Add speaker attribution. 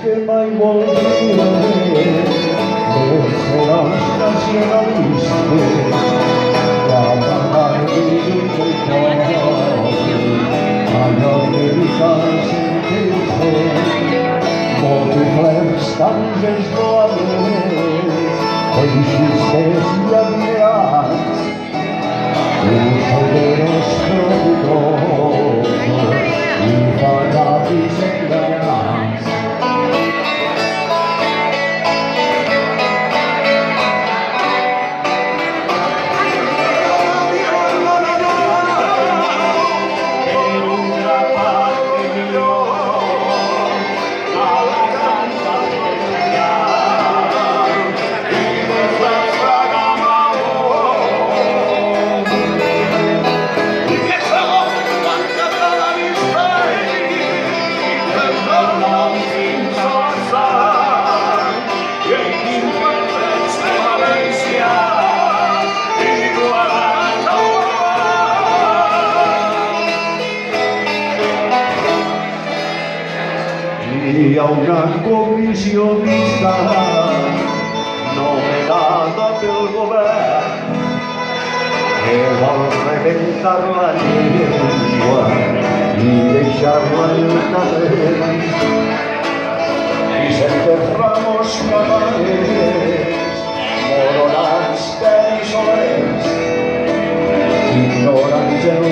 Speaker 1: quema y volveré, no serás nacionalista, para America's multiplex dungeons glorious, chistes y admiradas, usureros trópicos y fanatis engañadas. Y a una comisionista nomenada del gobierno que va a reventar la lengua y dejarla en la carrera y se enterramos cabales, moronas, perisoles, ignorantes